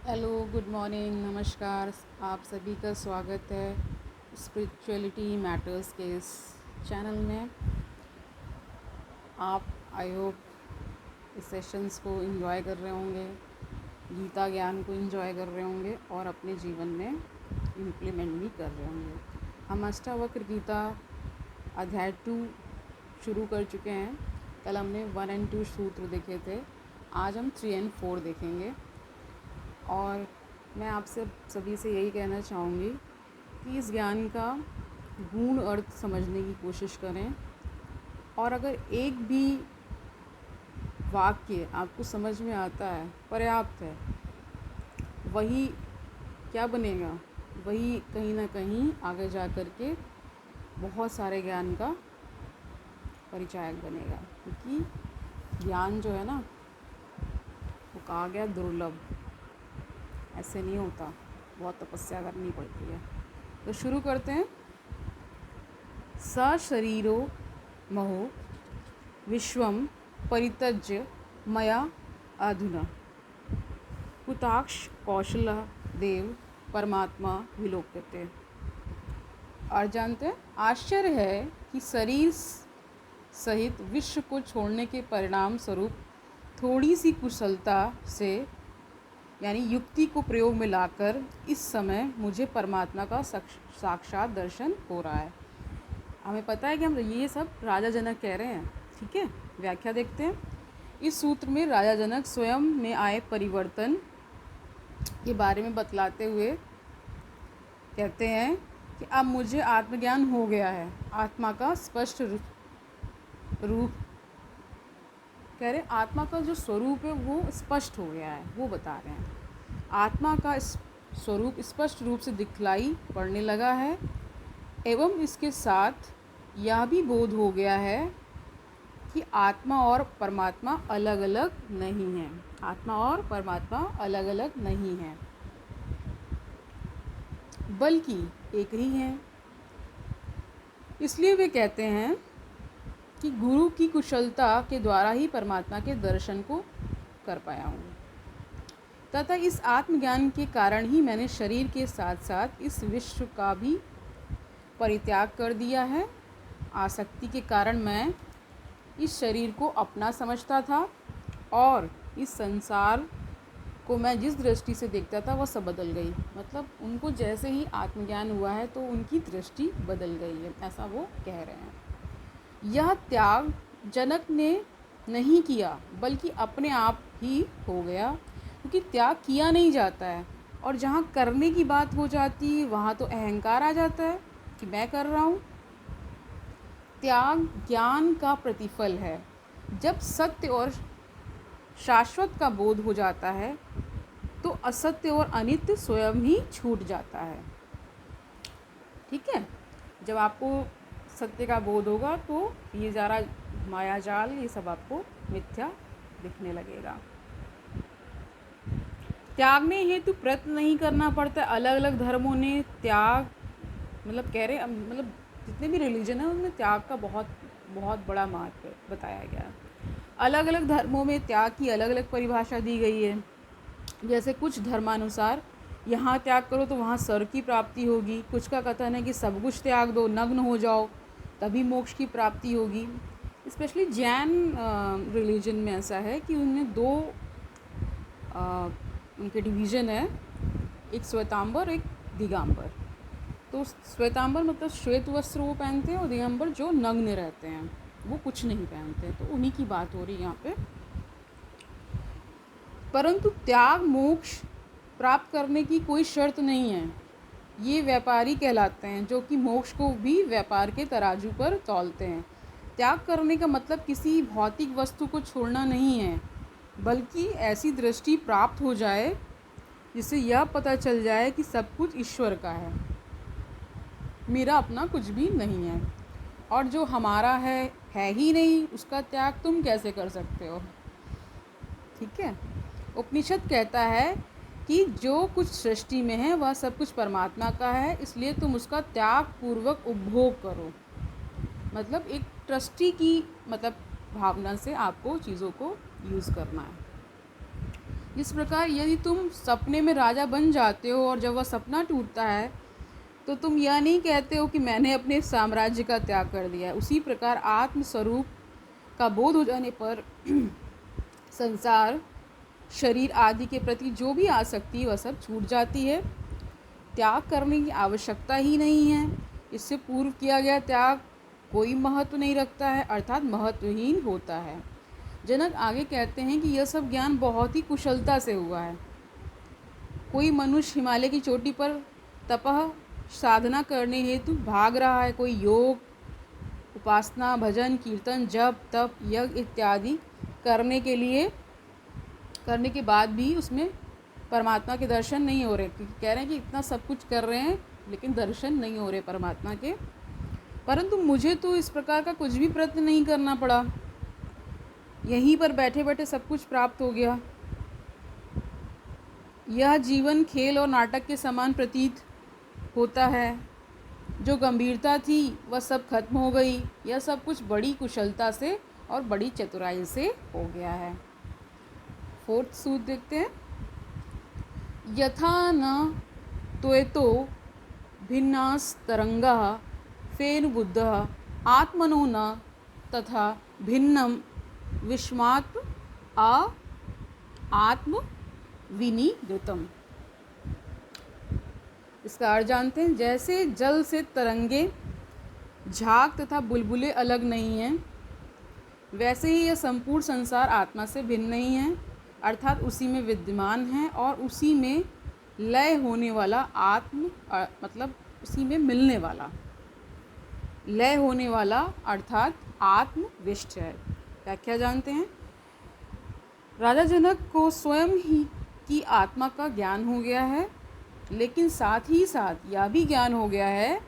Hello, good morning, नमस्कार। आप सभी का स्वागत है स्पिरिचुअलिटी मैटर्स के इस चैनल में। आप आई होप इस सेशंस को एंजॉय कर रहे होंगे, गीता ज्ञान को एंजॉय कर रहे होंगे और अपने जीवन में इम्प्लीमेंट भी कर रहे होंगे। हम अष्टावक्र गीता अध्याय 2 शुरू कर चुके हैं। कल हमने 1 और 2 सूत्र देखे थे। आज हम 3 और 4 देखेंगे। और मैं आपसे सभी से यही कहना चाहूँगी कि इस ज्ञान का गूढ़ अर्थ समझने की कोशिश करें, और अगर एक भी वाक्य आपको समझ में आता है, पर्याप्त है, वही क्या बनेगा, वही कहीं ना कहीं आगे जा कर के बहुत सारे ज्ञान का परिचायक बनेगा। क्योंकि ज्ञान जो है ना, वो कहा गया दुर्लभ, ऐसे नहीं होता, बहुत तपस्या करनी पड़ती है। तो शुरू करते हैं। स शरीरो महो विश्वम परित्यज्य मया अधुना कुताक्ष कौशल देव परमात्मा विलोक्यते। और जानते हैं, आश्चर्य है कि शरीर सहित विश्व को छोड़ने के परिणाम स्वरूप थोड़ी सी कुशलता से यानी युक्ति को प्रयोग में लाकर इस समय मुझे परमात्मा का साक्षात दर्शन हो रहा है। हमें पता है कि हम ये सब राजा जनक कह रहे हैं। ठीक है, व्याख्या देखते हैं। इस सूत्र में राजा जनक स्वयं में आए परिवर्तन के बारे में बतलाते हुए कहते हैं कि अब मुझे आत्मज्ञान हो गया है। आत्मा का स्पष्ट रूप कह रहे, आत्मा का जो स्वरूप है वो स्पष्ट हो गया है, वो बता रहे हैं। आत्मा का स्वरूप स्पष्ट रूप से दिखलाई पड़ने लगा है, एवं इसके साथ यह भी बोध हो गया है कि आत्मा और परमात्मा अलग अलग नहीं है। आत्मा और परमात्मा अलग अलग नहीं है, बल्कि एक ही है। इसलिए वे कहते हैं कि गुरु की कुशलता के द्वारा ही परमात्मा के दर्शन को कर पाया हूँ, तथा इस आत्मज्ञान के कारण ही मैंने शरीर के साथ साथ इस विश्व का भी परित्याग कर दिया है। आसक्ति के कारण मैं इस शरीर को अपना समझता था, और इस संसार को मैं जिस दृष्टि से देखता था वह सब बदल गई। मतलब उनको जैसे ही आत्मज्ञान हुआ है तो उनकी दृष्टि बदल गई है, ऐसा वो कह रहे हैं। यह त्याग जनक ने नहीं किया, बल्कि अपने आप ही हो गया, क्योंकि त्याग किया नहीं जाता है, और जहाँ करने की बात हो जाती है वहाँ तो अहंकार आ जाता है कि मैं कर रहा हूँ। त्याग ज्ञान का प्रतिफल है। जब सत्य और शाश्वत का बोध हो जाता है तो असत्य और अनित्य स्वयं ही छूट जाता है। ठीक है, जब आपको सत्य का बोध होगा तो ये सारा माया जाल, ये सब आपको मिथ्या दिखने लगेगा। त्यागने हेतु प्रयत्न नहीं करना पड़ता। अलग अलग धर्मों ने त्याग मतलब कह रहे, मतलब जितने भी रिलीजन है उनमें त्याग का बहुत बहुत बड़ा महत्व बताया गया है। अलग अलग धर्मों में त्याग की अलग अलग परिभाषा दी गई है। जैसे कुछ धर्मानुसार यहाँ त्याग करो तो वहाँ स्वर्ग की प्राप्ति होगी। कुछ का कथन है कि सब कुछ त्याग दो, नग्न हो जाओ, तभी मोक्ष की प्राप्ति होगी। स्पेशली जैन रिलीजन में ऐसा है कि उनमें दो उनके डिवीज़न है, एक श्वेतांबर, एक दिगंबर। तो श्वेतांबर मतलब श्वेत वस्त्र वो पहनते हैं, और दिगंबर जो नग्न रहते हैं, वो कुछ नहीं पहनते। तो उन्हीं की बात हो रही है यहाँ पे। परंतु त्याग मोक्ष प्राप्त करने की कोई शर्त नहीं है। ये व्यापारी कहलाते हैं, जो कि मोक्ष को भी व्यापार के तराजू पर तौलते हैं। त्याग करने का मतलब किसी भौतिक वस्तु को छोड़ना नहीं है, बल्कि ऐसी दृष्टि प्राप्त हो जाए जिससे यह पता चल जाए कि सब कुछ ईश्वर का है, मेरा अपना कुछ भी नहीं है, और जो हमारा है ही नहीं, उसका त्याग तुम कैसे कर सकते हो। ठीक है, उपनिषद कहता है कि जो कुछ सृष्टि में है वह सब कुछ परमात्मा का है, इसलिए तुम उसका त्याग पूर्वक उपभोग करो। मतलब एक ट्रस्टी की मतलब भावना से आपको चीज़ों को यूज़ करना है। इस प्रकार यदि तुम सपने में राजा बन जाते हो और जब वह सपना टूटता है तो तुम यह नहीं कहते हो कि मैंने अपने साम्राज्य का त्याग कर दिया है। उसी प्रकार आत्मस्वरूप का बोध हो जाने पर संसार, शरीर आदि के प्रति जो भी आसक्ति वह सब छूट जाती है। त्याग करने की आवश्यकता ही नहीं है। इससे पूर्व किया गया त्याग कोई महत्व नहीं रखता है, अर्थात महत्वहीन होता है। जनक आगे कहते हैं कि यह सब ज्ञान बहुत ही कुशलता से हुआ है। कोई मनुष्य हिमालय की चोटी पर तपह साधना करने हेतु भाग रहा है, कोई योग, उपासना, भजन, कीर्तन, जप, तप, यज्ञ इत्यादि करने के बाद भी उसमें परमात्मा के दर्शन नहीं हो रहे। कह रहे हैं कि इतना सब कुछ कर रहे हैं लेकिन दर्शन नहीं हो रहे परमात्मा के। परंतु मुझे तो इस प्रकार का कुछ भी प्रयत्न नहीं करना पड़ा, यहीं पर बैठे बैठे सब कुछ प्राप्त हो गया। यह जीवन खेल और नाटक के समान प्रतीत होता है। जो गंभीरता थी वह सब खत्म हो गई। यह सब कुछ बड़ी कुशलता से और बड़ी चतुराई से हो गया है। 4th सूत्र देखते हैं। यथा न त्वतो भिन्नास्तरंगाः फेन बुद्धः आत्मनो न तथा भिन्नम विस्मात् आत्म विनिवृतम। इसका अर्थ जानते हैं। जैसे जल से तरंगे, झाग तथा बुलबुले अलग नहीं हैं, वैसे ही यह संपूर्ण संसार आत्मा से भिन्न नहीं है, अर्थात उसी में विद्यमान है और उसी में लय होने वाला मतलब उसी में मिलने वाला, लय होने वाला अर्थात आत्मविष्ट है। व्याख्या जानते हैं। राजा जनक को स्वयं ही की आत्मा का ज्ञान हो गया है, लेकिन साथ ही साथ यह भी ज्ञान हो गया है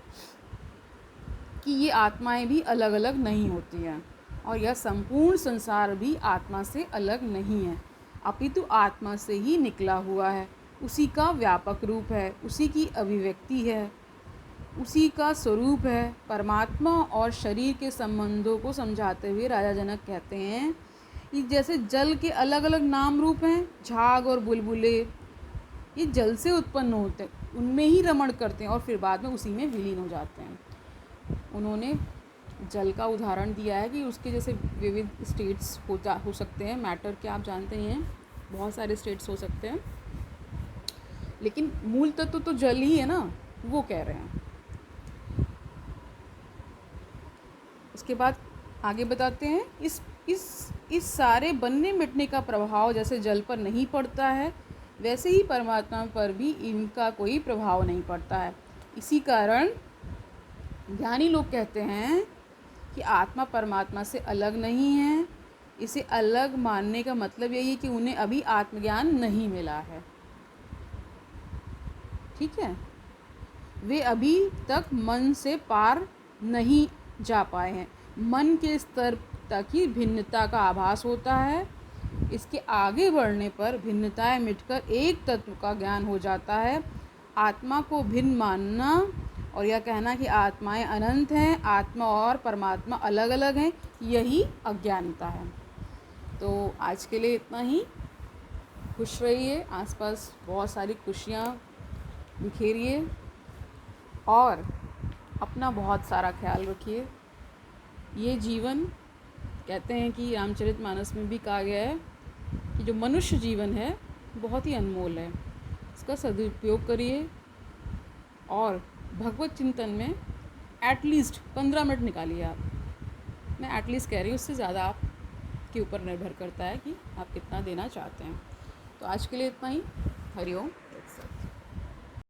कि ये आत्माएं भी अलग अलग नहीं होती हैं और यह संपूर्ण संसार भी आत्मा से अलग नहीं है, अपितु आत्मा से ही निकला हुआ है, उसी का व्यापक रूप है, उसी की अभिव्यक्ति है, उसी का स्वरूप है। परमात्मा और शरीर के संबंधों को समझाते हुए राजा जनक कहते हैं कि जैसे जल के अलग अलग नाम रूप हैं, झाग और बुलबुले, ये जल से उत्पन्न होते हैं, उनमें ही रमण करते हैं और फिर बाद में उसी में विलीन हो जाते हैं। उन्होंने जल का उदाहरण दिया है कि उसके जैसे विविध स्टेट्स हो सकते हैं। मैटर के आप जानते हैं बहुत सारे स्टेट्स हो सकते हैं, लेकिन मूल तत्व तो जल ही है ना, वो कह रहे हैं। उसके बाद आगे बताते हैं, इस सारे बनने मिटने का प्रभाव जैसे जल पर नहीं पड़ता है, वैसे ही परमात्मा पर भी इनका कोई प्रभाव नहीं पड़ता है। इसी कारण ज्ञानी लोग कहते हैं कि आत्मा परमात्मा से अलग नहीं है। इसे अलग मानने का मतलब यही है कि उन्हें अभी आत्मज्ञान नहीं मिला है। ठीक है, वे अभी तक मन से पार नहीं जा पाए हैं। मन के स्तर तक ही भिन्नता का आभास होता है। इसके आगे बढ़ने पर भिन्नताएं मिटकर एक तत्व का ज्ञान हो जाता है। आत्मा को भिन्न मानना और यह कहना कि आत्माएं अनंत हैं, आत्मा और परमात्मा अलग अलग हैं, यही अज्ञानता है। तो आज के लिए इतना ही। खुश रहिए, आसपास बहुत सारी खुशियाँ बिखेरिए और अपना बहुत सारा ख्याल रखिए। ये जीवन, कहते हैं कि रामचरितमानस में भी कहा गया है कि जो मनुष्य जीवन है बहुत ही अनमोल है, इसका सदुपयोग करिए और भगवत चिंतन में एटलीस्ट 15 मिनट निकालिए। आप, मैं एटलीस्ट कह रही हूँ, उससे ज़्यादा आपके ऊपर निर्भर करता है कि आप कितना देना चाहते हैं। तो आज के लिए इतना ही। हरिओम।